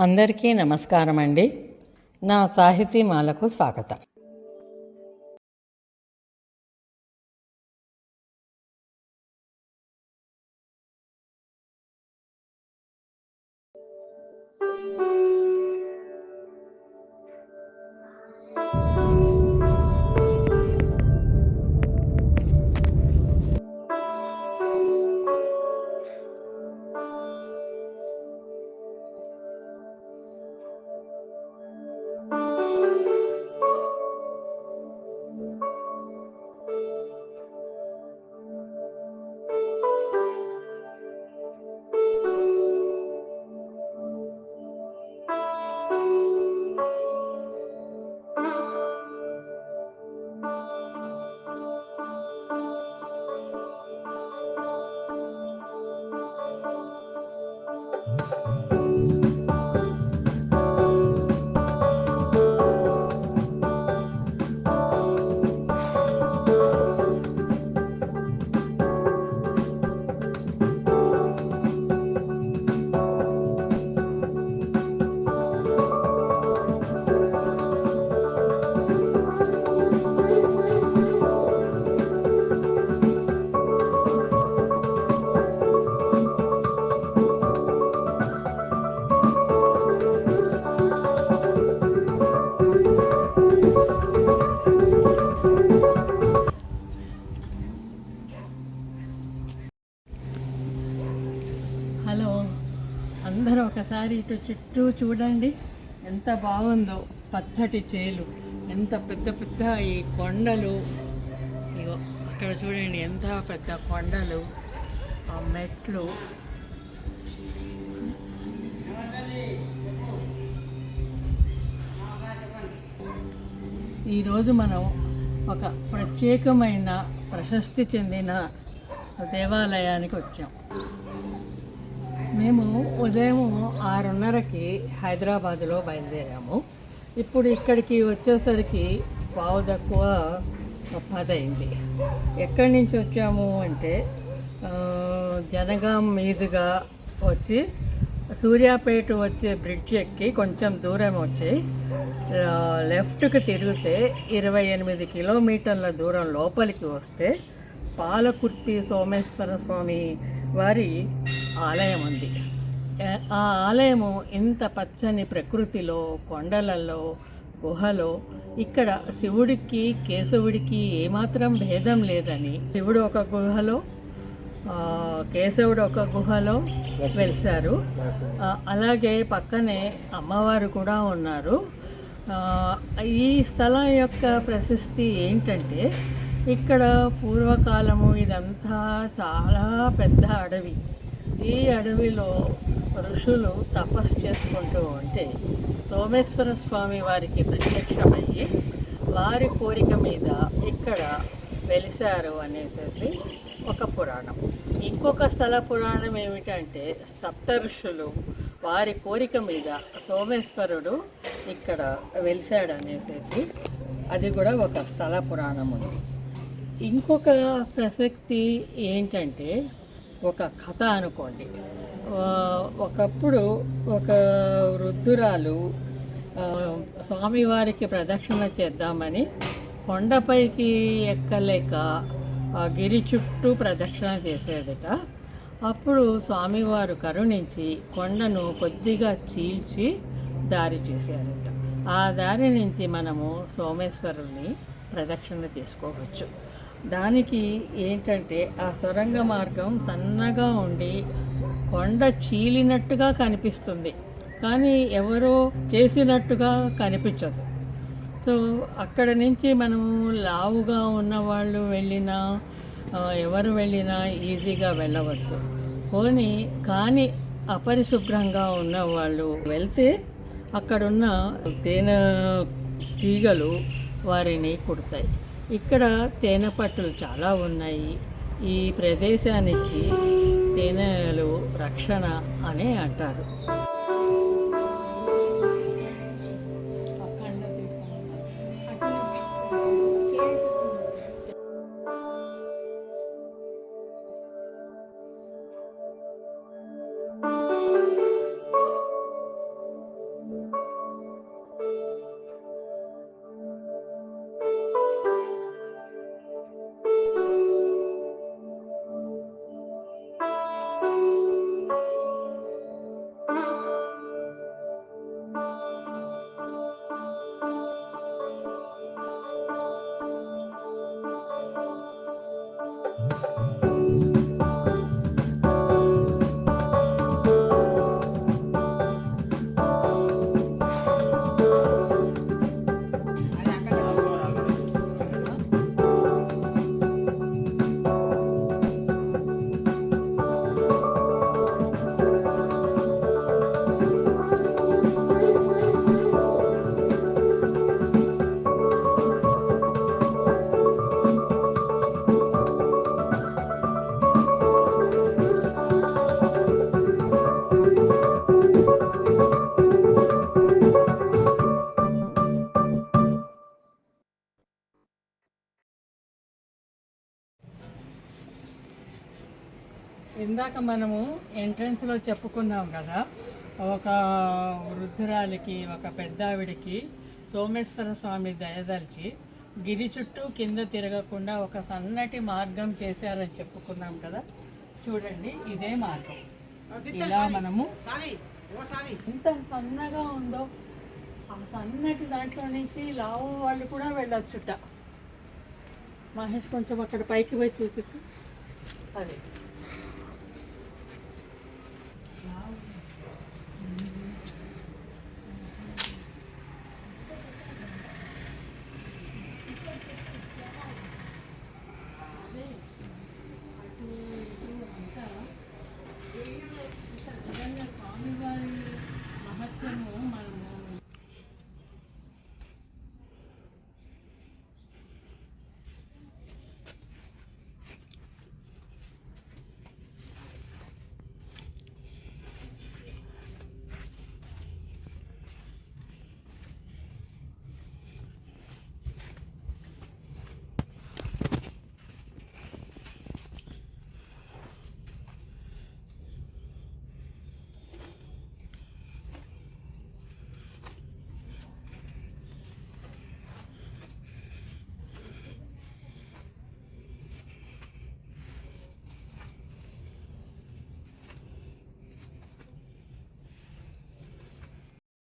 అందరికీ నమస్కారం అండి. నా సాహితీమాలకు స్వాగతం. హలో, అందరూ ఒకసారి ఇటు చుట్టూ చూడండి. ఎంత బాగుందో పచ్చటి చేలు, ఎంత పెద్ద పెద్ద ఈ కొండలు. ఇగో అక్కడ చూడండి, ఎంత పెద్ద కొండలు, ఆ మెట్లు. ఈరోజు మనం ఒక ప్రత్యేకమైన ప్రశస్తి చెందిన దేవాలయానికి వచ్చాం. మేము ఉదయం 6:30కి హైదరాబాదులో బయలుదేరాము. ఇప్పుడు ఇక్కడికి వచ్చేసరికి 9:15 అయింది. ఎక్కడి నుంచి వచ్చాము అంటే జనగాం మీదుగా వచ్చి సూర్యాపేట వచ్చే బ్రిడ్జ్ ఎక్కి కొంచెం దూరం వచ్చి లెఫ్ట్కి తిరిగితే 28 కిలోమీటర్ల దూరం లోపలికి వస్తే పాలకుర్తి సోమేశ్వర స్వామి వారి ఆలయం ఉంది. ఆ ఆలయము ఇంత పచ్చని ప్రకృతిలో, కొండలలో, గుహలో, ఇక్కడ శివుడికి కేశవుడికి ఏమాత్రం భేదం లేదని, శివుడు ఒక గుహలో, కేశవుడు ఒక గుహలో వెలిశారు. అలాగే పక్కనే అమ్మవారు కూడా ఉన్నారు. ఈ స్థలం యొక్క ప్రశస్తి ఏంటంటే, ఇక్కడ పూర్వకాలము ఇదంతా చాలా పెద్ద అడవి. ఈ అడవిలో ఋషులు తపస్సు చేసుకుంటూ ఉంటే సోమేశ్వర స్వామి వారికి ప్రత్యక్షమయ్యి వారి కోరిక మీద ఇక్కడ వెలిశారు అనేసి ఒక పురాణం. ఇంకొక స్థల పురాణం ఏమిటంటే, సప్త ఋషులు వారి కోరిక మీద సోమేశ్వరుడు ఇక్కడ వెలిశాడు అనేసి అది కూడా ఒక స్థల పురాణం ఉంది. ఇంకొక ప్రసక్తి ఏంటంటే, ఒక కథ అనుకోండి. ఒకప్పుడు ఒక వృద్ధురాలు స్వామివారికి ప్రదక్షిణ చేద్దామని కొండపైకి ఎక్కలేక గిరి చుట్టూ ప్రదక్షిణ చేసేదట. అప్పుడు స్వామివారు కరుణించి కొండను కొద్దిగా చీల్చి దారి చేశారట. ఆ దారి నుంచి మనము సోమేశ్వరుని ప్రదక్షిణ చేసుకోవచ్చు. దానికి ఏంటంటే, ఆ సొరంగ మార్గం సన్నగా ఉండి కొండ చీలినట్టుగా కనిపిస్తుంది, కానీ ఎవరో చేసినట్టుగా కనిపించదు. సో అక్కడ నుంచి మనము లావుగా ఉన్నవాళ్ళు వెళ్ళినా, ఎవరు వెళ్ళినా ఈజీగా వెళ్ళవచ్చు. కానీ అపరిశుభ్రంగా ఉన్నవాళ్ళు వెళ్తే అక్కడున్న తేనె తీగలు వారిని కుడతాయి. ఇక్కడ తేనె పట్టులు చాలా ఉన్నాయి. ఈ ప్రదేశానికి తేనెలు రక్షణ అని అంటారు. ఇందాక మనము ఎంట్రన్స్లో చెప్పుకున్నాం కదా, ఒక వృద్ధురాలికి ఒక పెద్దావిడికి సోమేశ్వర స్వామి దయదలిచి గిరి చుట్టూ కింద తిరగకుండా ఒక సన్నటి మార్గం చేశారని చెప్పుకున్నాం కదా. చూడండి, ఇదే మార్గం. ఇలా మనము ఎంత సన్నగా ఉందో ఆ సన్నటి దాంట్లో నుంచి లావు వాళ్ళు కూడా వెళ్ళొచ్చుట. మహేష్ కొంచెం అక్కడ పైకి పోయి చూపించు. అదే స్వామివారి మహత్యము మనము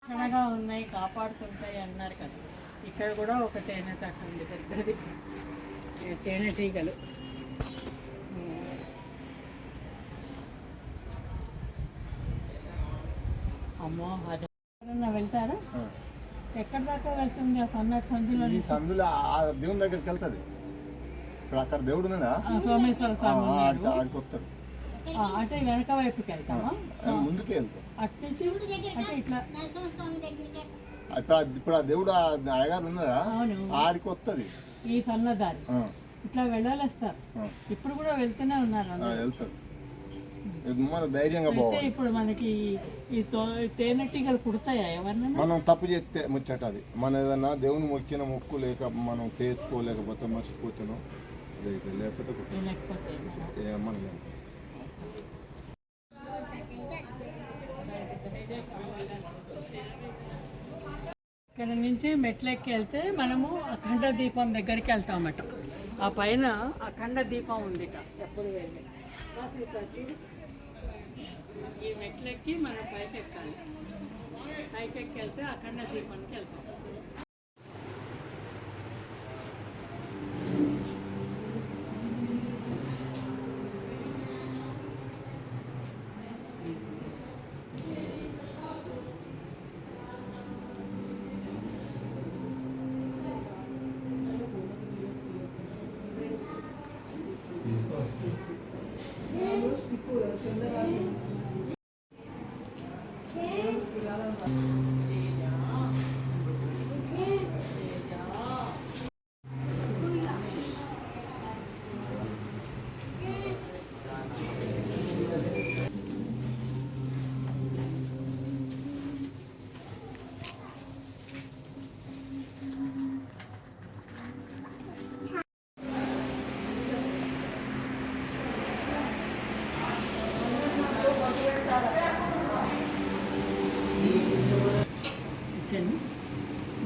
రక్షణగా ఉన్నాయి, కాపాడుతుంటాయి అన్నారు కదా. ఇక్కడ కూడా ఒక తేనె తట్టు ఉంది పెద్దది, తేనెటీగలు. అమ్మో, అది ఎవరన్నా వెళ్తారా? ఎక్కడి దాకా వెళ్తుంది ఆ సన్నటి సందులో? సందులో దేవుని దగ్గరికి వెళ్తుంది. అక్కడ దేవుడు సోమేశ్వర స్వామి ఆడికి వస్తారు. అంటే వెనక వైపుకి వెళ్తామా? ముందుకే వెళ్తాం. అంటే ఇట్లా ఇప్పుడు ఆ దేవుడు అయ్యగారు ఉన్నారా, ఆడికి వస్తుంది ఈ సన్నదారి. ఇట్లా వెళ్ళాలేస్తారు. ఇప్పుడు కూడా వెళ్తూనే ఉన్నారు, వెళ్తారు. మన ధైర్యంగా పోవాలి. ఇప్పుడు మనకి ఈ తేనెటీగలు కుడతాయా ఎవరినైనా? మనం తప్పు చేస్తే ముచ్చట అది. మన ఏదన్నా దేవుని మొక్కిన మొక్కు లేక మనం తీర్చుకోలేకపోతే మర్చిపోతాను, లేకపోతే ఏమన్నా. ఇక్కడ నుంచి మెట్లెక్కి వెళ్తే మనము అఖండ దీపం దగ్గరికి వెళ్తామట. ఆ పైన అఖండ దీపం ఉంది. ఎప్పుడు వెళ్ళి ఈ మెట్లెక్కి మనం పైకి ఎక్కాలి. పైకి ఎక్కి వెళ్తే అఖండ దీపానికి వెళ్తాం.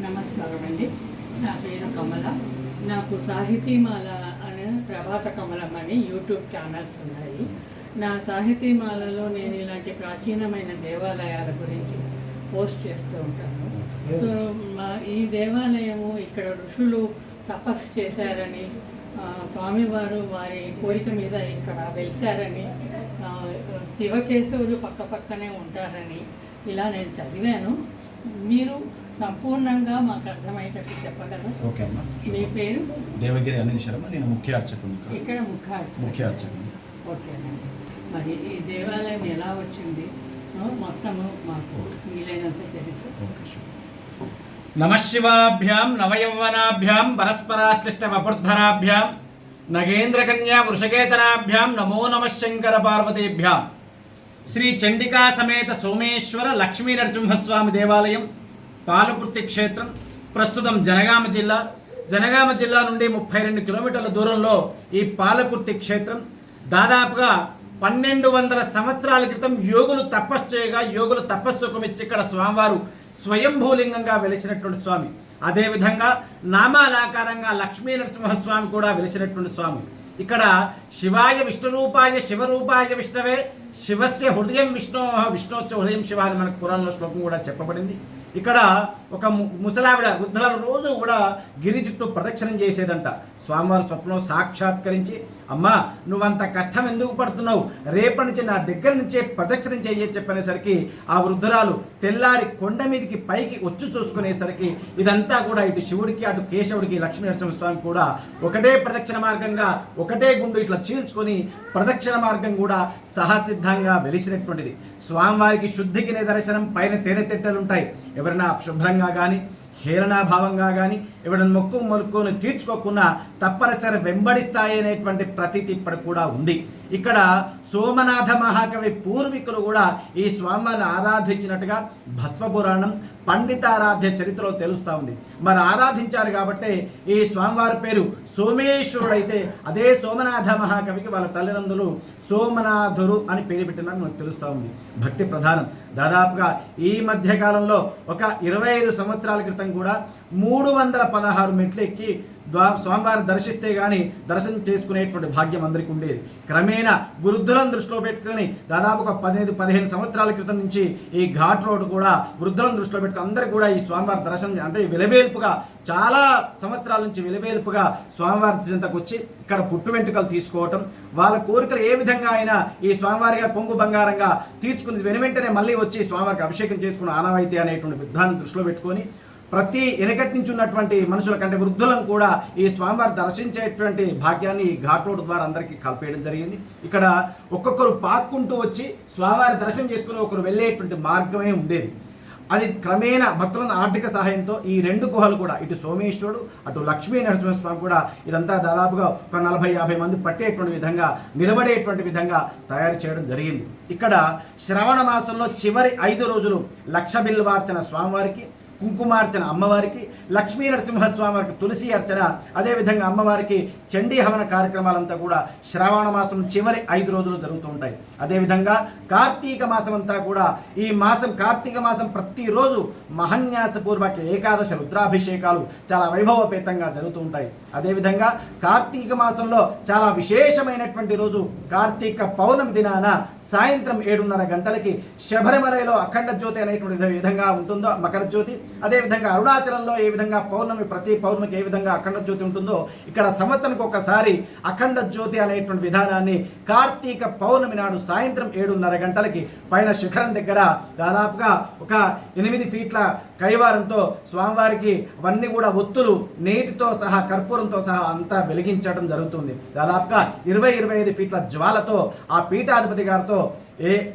నమస్కారం అండి. నా పేరు కమల. నాకు సాహితీమాల అనే ప్రభాత కమలం అని యూట్యూబ్ ఛానల్స్ ఉన్నాయి. నా సాహితీమాలలో నేను ఇలాంటి ప్రాచీనమైన దేవాలయాల గురించి పోస్ట్ చేస్తూ ఉంటాను. సో ఈ దేవాలయము ఇక్కడ ఋషులు తపస్సు చేశారని, స్వామివారు వారి కోరిక మీద ఇక్కడ వెలిశారని, శివకేశవులు పక్క పక్కనే ఉంటారని ఇలా నేను చదివాను. మీరు సంపూర్ణంగా మాకు అర్థమయ్యేటట్టు చెప్పగలరు? ఓకే అమ్మా. మీ పేరు? దేవగిరి అనిల్ శర్మ. నేను ముఖ్య అర్చకుని. ఇక్కడ ముఖ్య అర్చకుని. ఓకేనండి. మరి ఈ దేవాలయం ఎలా వచ్చింది మొత్తము మాకు వీలైనంత తెలుసు. నమశివాభ్యాం నవయౌవనాభ్యాం పరస్పరాశ్లిష్ట వపుర్ధరాభ్యాం నగేంద్రకన్యా వృషకేతనాభ్యాం నమో నమః శంకర పార్వతీభ్యాం. శ్రీ చండికా సమేత సోమేశ్వర లక్ష్మీ నరసింహస్వామి దేవాలయం, పాలకుర్తి క్షేత్రం. ప్రస్తుతం జనగామ జిల్లా నుండి 32 కిలోమీటర్ల దూరంలో ఈ పాలకుర్తి క్షేత్రం. దాదాపుగా 1200 సంవత్సరాల క్రితం యోగులు తపస్సు చేయగా యోగులు తపస్సుకు మెచ్చి ఇక్కడ స్వామివారు స్వయంభూలింగంగా వెలిసినటువంటి స్వామి. అదేవిధంగా నామాలాకారంగా లక్ష్మీ నరసింహస్వామి కూడా వెలిసినటువంటి స్వామి. ఇక్కడ శివాయ విష్ణురూపాయ శివరూపాయ విష్ణవే శివస్య హృదయం విష్ణో విష్ణోచ్చ హృదయం శివ అని మనకు పురాణంలో శ్లోకం కూడా చెప్పబడింది. ఇక్కడ ఒక ముసలావిడ వృద్ధురాలు రోజు కూడా గిరి చుట్టూ ప్రదక్షిణం చేసేదంట. స్వామివారి స్వప్నం సాక్షాత్కరించి, అమ్మా నువ్వంత కష్టం ఎందుకు పడుతున్నావు, రేపటి నుంచి నా దగ్గర నుంచే ప్రదక్షిణం చేయని చెప్పనేసరికి ఆ వృద్ధురాలు తెల్లారి కొండ మీదకి పైకి వచ్చి చూసుకునేసరికి ఇదంతా కూడా ఇటు శివుడికి అటు కేశవుడికి లక్ష్మీ నరసింహస్వామి కూడా ఒకటే ప్రదక్షిణ మార్గంగా ఒకటే గుండు ఇట్లా చీల్చుకొని ప్రదక్షిణ మార్గం కూడా సహసిద్ధంగా వెలిసినటువంటిది. స్వామివారికి శుద్ధికి నిదర్శనం పైన తేనెతిట్టలుంటాయి. ఎవరైనా అశుభ్రంగా కానీ హేళనాభావంగా కానీ ఎవరైనా మొక్కుని తీర్చుకోకుండా తప్పనిసరి వెంబడిస్తాయి అనేటువంటి ప్రతీతి ఇప్పుడు కూడా ఉంది. ఇక్కడ సోమనాథ మహాకవి పూర్వీకులు కూడా ఈ స్వామివారిని ఆరాధించినట్టుగా భస్మపురాణం పండితారాధ్య చరిత్రలో తెలుస్తూ ఉంది. మరి ఆరాధించారు కాబట్టి ఈ స్వామివారి పేరు సోమేశ్వరుడైతే అదే సోమనాథ మహాకవికి వాళ్ళ తల్లిదండ్రులు సోమనాథుడు అని పేరు పెట్టినట్టు మనకు తెలుస్తూ ఉంది. భక్తి ప్రధానం. దాదాపుగా ఈ మధ్యకాలంలో ఒక 25 సంవత్సరాల క్రితం కూడా 316 మెట్లు ఎక్కి స్వామివారిని దర్శిస్తే గాని దర్శనం చేసుకునేటువంటి భాగ్యం అందరికీ ఉండేది. క్రమేణా వృద్ధులను దృష్టిలో పెట్టుకుని దాదాపు ఒక 15 సంవత్సరాల క్రితం నుంచి ఈ ఘాట్ రోడ్ కూడా వృద్ధులను దృష్టిలో పెట్టుకుని అందరూ కూడా ఈ స్వామివారి దర్శనం అంటే విలవేల్పుగా చాలా సంవత్సరాల నుంచి విలవేల్పుగా స్వామివారి చెంతకు వచ్చి ఇక్కడ పుట్టు వెంట్రుకలు తీసుకోవటం, వాళ్ళ కోరికలు ఏ విధంగా అయినా ఈ స్వామివారిగా కొంగు బంగారంగా తీర్చుకుని వెనువెంటనే మళ్ళీ వచ్చి స్వామివారికి అభిషేకం చేసుకున్న ఆనవాయితీ అనేటువంటి విధానం దృష్టిలో పెట్టుకొని ప్రతి వెనకటి నుంచి ఉన్నటువంటి మనుషుల కంటే వృద్ధులను కూడా ఈ స్వామివారి దర్శించేటువంటి భాగ్యాన్ని ఘాట్ రోడ్ ద్వారా అందరికీ కల్పేయడం జరిగింది. ఇక్కడ ఒక్కొక్కరు పాక్కుంటూ వచ్చి స్వామివారి దర్శనం చేసుకుని ఒకరు వెళ్ళేటువంటి మార్గమే ఉండేది. అది క్రమేణా భక్తుల ఆర్థిక సహాయంతో ఈ 2 గుహలు కూడా ఇటు సోమేశ్వరుడు అటు లక్ష్మీ నరసింహస్వామి కూడా ఇదంతా దాదాపుగా ఒక 40-50 మంది పట్టేటువంటి విధంగా నిలబడేటువంటి విధంగా తయారు చేయడం జరిగింది. ఇక్కడ శ్రవణ మాసంలో చివరి 5 రోజులు లక్ష బిల్వార్చన స్వామివారికి, కుంకుమార్చన అమ్మవారికి, లక్ష్మీ నరసింహస్వామి వారికి తులసి అర్చన, అదేవిధంగా అమ్మవారికి చండీ హవన కార్యక్రమాలంతా కూడా శ్రావణ మాసం చివరి 5 రోజులు జరుగుతూ ఉంటాయి. అదేవిధంగా కార్తీక మాసం అంతా కూడా ఈ మాసం కార్తీక మాసం ప్రతిరోజు మహన్యాసపూర్వక ఏకాదశ రుద్రాభిషేకాలు చాలా వైభవపేతంగా జరుగుతూ ఉంటాయి. అదేవిధంగా కార్తీక మాసంలో చాలా విశేషమైనటువంటి రోజు కార్తీక పౌర్ణమి దినాన సాయంత్రం 7:30 గంటలకి శబరిమలలో అఖండ జ్యోతి అనేటువంటి విధంగా ఉంటుందో మకర జ్యోతి, అదేవిధంగా అరుణాచలంలో ఏ విధంగా పౌర్ణమి ప్రతి పౌర్ణమికి ఏ విధంగా అఖండ జ్యోతి ఉంటుందో ఇక్కడ సంవత్సరానికి ఒకసారి అఖండ జ్యోతి అనేటువంటి విధానాన్ని కార్తీక పౌర్ణమి నాడు సాయంత్రం 7:30 గంటలకి పైన శిఖరం దగ్గర దాదాపుగా ఒక 8 ఫీట్ల కైవారంతో స్వామివారికి అవన్నీ కూడా ఒత్తులు నేతితో సహా కర్పూరంతో సహా అంతా వెలిగించడం జరుగుతుంది. దాదాపుగా 20-25 ఫీట్ల జ్వాలతో ఆ పీఠాధిపతి గారితో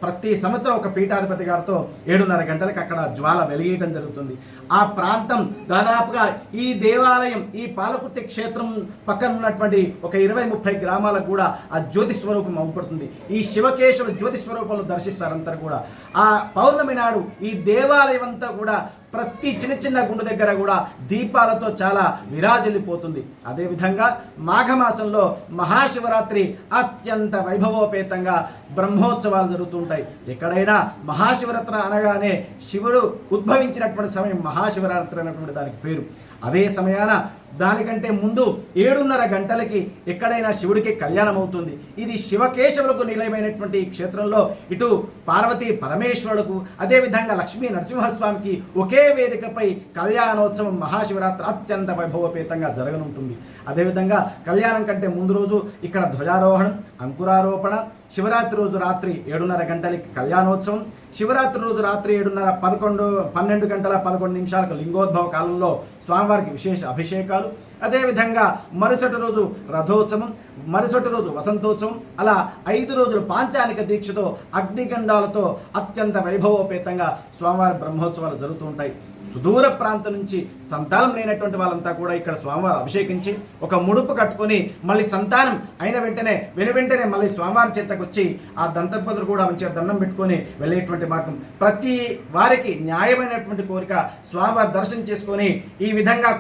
ప్రతి సంవత్సరం ఒక పీఠాధిపతి గారితో 7:30 గంటలకు అక్కడ జ్వాల వెలిగేయటం జరుగుతుంది. ఆ ప్రాంతం దాదాపుగా ఈ దేవాలయం ఈ పాలకుర్తి క్షేత్రం పక్కన ఉన్నటువంటి ఒక 20-30 గ్రామాలకు కూడా ఆ జ్యోతి స్వరూపం అవుపడుతుంది. ఈ శివకేశవుడు జ్యోతి స్వరూపంలో దర్శిస్తారంతా కూడా. ఆ పౌర్ణమి నాడు ఈ దేవాలయం అంతా కూడా ప్రతి చిన్న గుండు దగ్గర కూడా దీపాలతో చాలా విరాజిల్లిపోతుంది. అదేవిధంగా మాఘమాసంలో మహాశివరాత్రి అత్యంత వైభవోపేతంగా బ్రహ్మోత్సవాలు జరుగుతుంటాయి. ఎక్కడైనా మహాశివరాత్రి అనగానే శివుడు ఉద్భవించినటువంటి సమయం మహాశివరాత్రి అనేటువంటి దానికి పేరు. అదే సమయాన దానికంటే ముందు 7:30 గంటలకి ఎక్కడైనా శివుడికి కళ్యాణం అవుతుంది. ఇది శివకేశవులకు నిలయమైనటువంటి క్షేత్రంలో ఇటు పార్వతీ పరమేశ్వరులకు అదేవిధంగా లక్ష్మీ నరసింహస్వామికి ఒకే వేదికపై కళ్యాణోత్సవం మహాశివరాత్రి అత్యంత వైభవపేతంగా జరగనుంటుంది. అదేవిధంగా కళ్యాణం కంటే ముందు రోజు ఇక్కడ ధ్వజారోహణం, అంకురారోపణ, శివరాత్రి రోజు రాత్రి 7:30 గంటలకి కళ్యాణోత్సవం, శివరాత్రి రోజు రాత్రి 12 గంటల 11 నిమిషాలకు లింగోద్భవ కాలంలో స్వామివారికి విశేష అభిషేకాలు, అదేవిధంగా మరుసటి రోజు రథోత్సవం, మరుసటి రోజు వసంతోత్సవం, అలా 5 రోజులు పాంచానిక దీక్షతో అగ్నిగండాలతో అత్యంత వైభవోపేతంగా స్వామివారి బ్రహ్మోత్సవాలు జరుగుతూ ఉంటాయి. సుదూర ప్రాంతం నుంచి సంతానం లేనటువంటి వాళ్ళంతా కూడా ఇక్కడ స్వామివారు అభిషేకించి ఒక ముడుపు కట్టుకొని మళ్ళీ సంతానం అయిన వెంటనే వెంటనే మళ్ళీ స్వామివారి చేతకు వచ్చి ఆ దంపతులు కూడా మంచిగా దండం పెట్టుకొని వెళ్ళేటువంటి మార్గం. ప్రతి వారికి న్యాయమైనటువంటి కోరిక స్వామివారి దర్శనం చేసుకొని ఈ విధంగా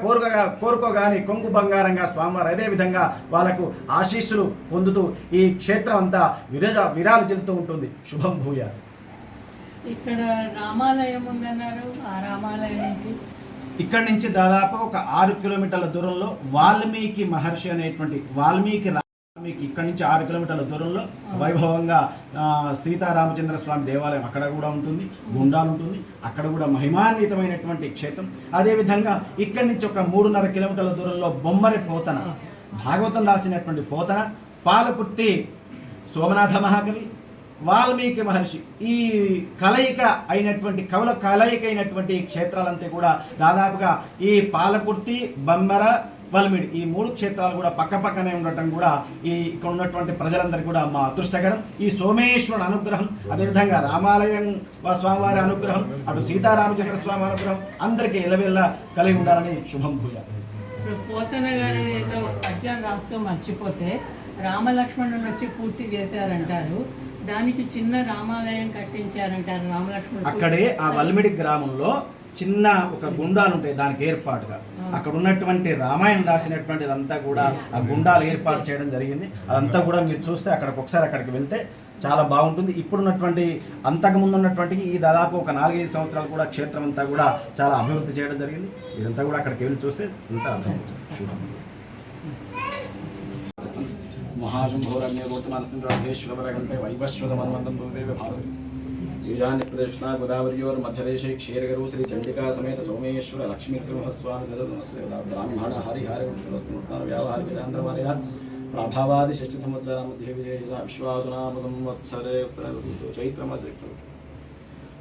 కోరుకోగానే కొంగు బంగారంగా స్వామివారు అదే విధంగా వాళ్ళకు ఆశీస్సులు పొందుతూ ఈ క్షేత్రం అంతా విరాలు చెల్లుతూ ఉంటుంది. శుభం భూయ. ఇక్కడ రామాలయం ఉందన్నారు, ఆ రామాలయం ఏంటి? ఇక్కడ నుంచి దాదాపు ఒక 6 కిలోమీటర్ల దూరంలో వాల్మీకి మహర్షి అనేటువంటి వాల్మీకి ఇక్కడ నుంచి 6 కిలోమీటర్ల దూరంలో వైభవంగా సీతారామచంద్ర స్వామి దేవాలయం అక్కడ కూడా ఉంటుంది, గుండాలు ఉంటుంది, అక్కడ కూడా మహిమాన్వితమైనటువంటి క్షేత్రం. అదేవిధంగా ఇక్కడి నుంచి ఒక 3.5 కిలోమీటర్ల దూరంలో బొమ్మరి పోతన, భాగవతం రాసినటువంటి పోతన, పాలకుర్తి సోమనాథ మహాకవి, వాల్మీకి మహర్షి, ఈ కలయిక అయినటువంటి కవుల కలయిక అయినటువంటి క్షేత్రాలంతా కూడా దాదాపుగా ఈ పాలకుర్తి, బొమ్మర, వాల్మీకి ఈ 3 క్షేత్రాలు కూడా పక్కపక్కనే ఉండటం కూడా ఈ ఇక్కడ ఉన్నటువంటి ప్రజలందరికీ కూడా మా అదృష్టకరం. ఈ సోమేశ్వరుడు అనుగ్రహం, అదేవిధంగా రామాలయం స్వామివారి అనుగ్రహం, అటు సీతారామచంద్ర స్వామి అనుగ్రహం అందరికీ ఎలవేళ్ళ కలిగి ఉండాలని శుభం భూయ. ఇప్పుడు పోతన గారు ఏదో పద్యం రాస్తూ మర్చిపోతే రామలక్ష్మణుని వచ్చి పూర్తి చేశారంటారు, దానికి చిన్న రామాలయం కట్టించారంటారు రామలక్ష్మణుడు. అక్కడే ఆ వల్మిడి గ్రామంలో చిన్న ఒక గుండాలు ఉంటాయి దానికి ఏర్పాటుగా. అక్కడ ఉన్నటువంటి రామాయణం రాసినటువంటిది అంతా కూడా ఆ గుండాలు ఏర్పాటు చేయడం జరిగింది. అదంతా కూడా మీరు చూస్తే అక్కడికి వెళ్తే చాలా బాగుంటుంది. ఇప్పుడున్నటువంటి అంతకుముందు ఉన్నటువంటి ఈ దాదాపు ఒక 4-5 సంవత్సరాలు కూడా క్షేత్రం అంతా కూడా చాలా అభివృద్ధి చేయడం జరిగింది. ఇదంతా కూడా అక్కడికి వెళ్ళి చూస్తే అంతా అర్థమవుతుంది. మహాశంభోరణ్యేశ్వరగంటే వైవస్వత మన్వంతం భూదేవి భారతి ఈశాన్య ప్రదక్షిణ గోదావరియోర్ మధ్యదేశే క్షీరగరు శ్రీ చండికా సమేత సోమేశ్వర లక్ష్మీ నృసింహస్వామి నమస్తే బ్రాహ్మణ హరిహార వ్యావహారిక చాంద్రమార్య ప్రభావాది షష్ఠ సంవత్సరాల మధ్య విజయ విశ్వాసునామ సంవత్సరే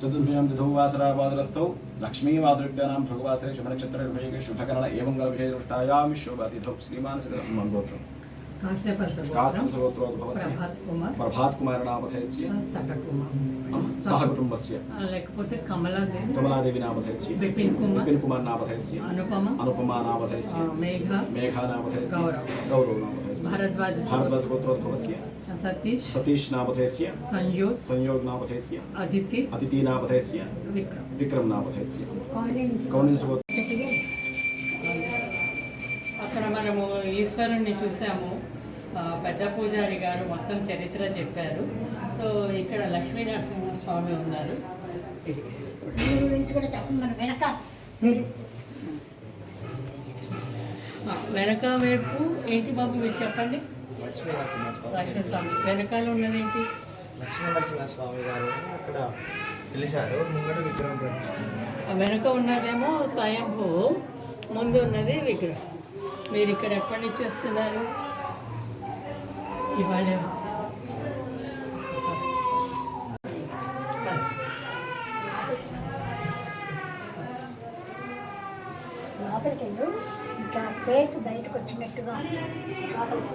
చతుర్భ్యాం తిథౌ వాసరాపాదరస్థౌ లక్ష్మీవాసరుక్తానాం భృగువాసరే శుభనక్షత్ర శుభకరణ ఏవం గల విశేష దృష్టాయాం శోభాతిథౌ శ్రీమాన్ మంగోత్రం ప్రభాత్ కుమార్ నామధేయస్య సహ కుటుంబస్య లేకపోతే కమలాదేవి నామధేయస్య విపిన్ కుమార్ నామధేయస్య అనుపమా నామధేయస్య మేఘా నామధేయస్య గౌరవ్ నామధేయస్య భారద్వాజ గోత్రోద్భవస్య సతీష్ నామధేయస్య సంయోగ్ నామధేయస్య అదితి నామధేయస్య విక్రమ్ నామధేయస్య కౌన్సిల్. అక్కడ మనము ఈశ్వరుణ్ణి చూసాము, పెద్ద పూజారి గారు మొత్తం చరిత్ర చెప్పారు. సో ఇక్కడ లక్ష్మీ నరసింహస్వామి ఉన్నారు. వెనక వైపు ఏంటి బాబు మీరు చెప్పండి. లక్ష్మీస్వామి వెనకాల ఉన్నది ఏంటి? లక్ష్మీ నరసింహస్వామి గారు అక్కడ పిలిచారు, ముంగట విగ్రహం ప్రతిష్ఠించారు. వెనక ఉన్నదేమో స్వయంభూ, ముందు ఉన్నది విగ్రహం. మీరు ఇక్కడ ఎప్పటి నుంచి వస్తున్నారు? ఇవాళే వచ్చారు. లోపలికి వెళ్ళు, ఇంకా ఫేస్ బయటకు వచ్చినట్టుగా లోపలికి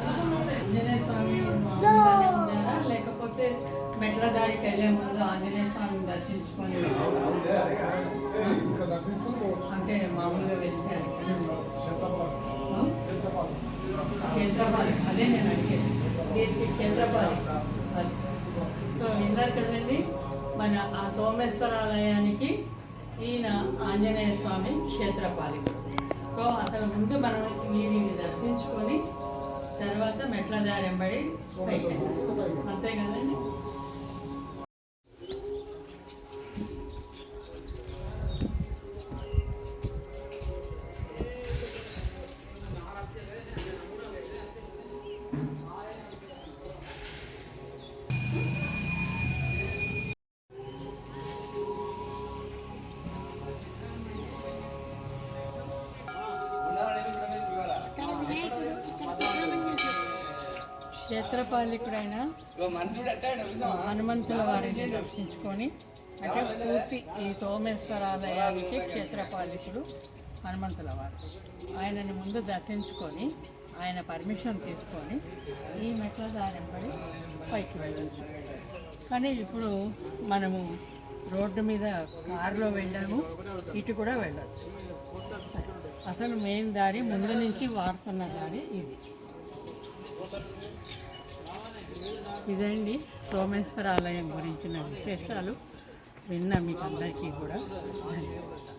ఆంజనేయ స్వామి మామూలుగానే ఉన్నారా లేకపోతే మెట్ల దారికి వెళ్ళే ముందు ఆంజనేయ స్వామిని దర్శించుకొని అంటే మామూలుగా వెలిసారు చంద్రపాలి అదే నేను అడిగేది దీనికి చంద్రపాలి అది. సో విన్నారు కదండి మన ఆ సోమేశ్వర ఆలయానికి ఈయన ఆంజనేయ స్వామి క్షేత్రపాలికుడు. సో అసలు ముందు మనం వీరిని దర్శించుకొని తర్వాత మెట్ల దారి వెంబడి పైకి వెళ్ళాలి. అంతే కదండి. క్షేత్రపాలికుడైన హనుమంతుల వారిని దర్శించుకొని అంటే పూర్తి ఈ సోమేశ్వరాలయానికి క్షేత్రపాలికుడు హనుమంతుల వారు. ఆయనని ముందు దర్శించుకొని ఆయన పర్మిషన్ తీసుకొని ఈ మెట్ల దారింపడి పైకి వెళ్ళచ్చు. కానీ ఇప్పుడు మనము రోడ్డు మీద కారులో వెళ్ళాము, ఇటు కూడా వెళ్ళచ్చు. అసలు మెయిన్ దారి ముందు నుంచి వాడుతున్న దారి ఇది. ఇదండి సోమేశ్వర ఆలయం గురించిన విశేషాలు విన్నా మీకు అందరికీ కూడా ధన్యవాదాలు.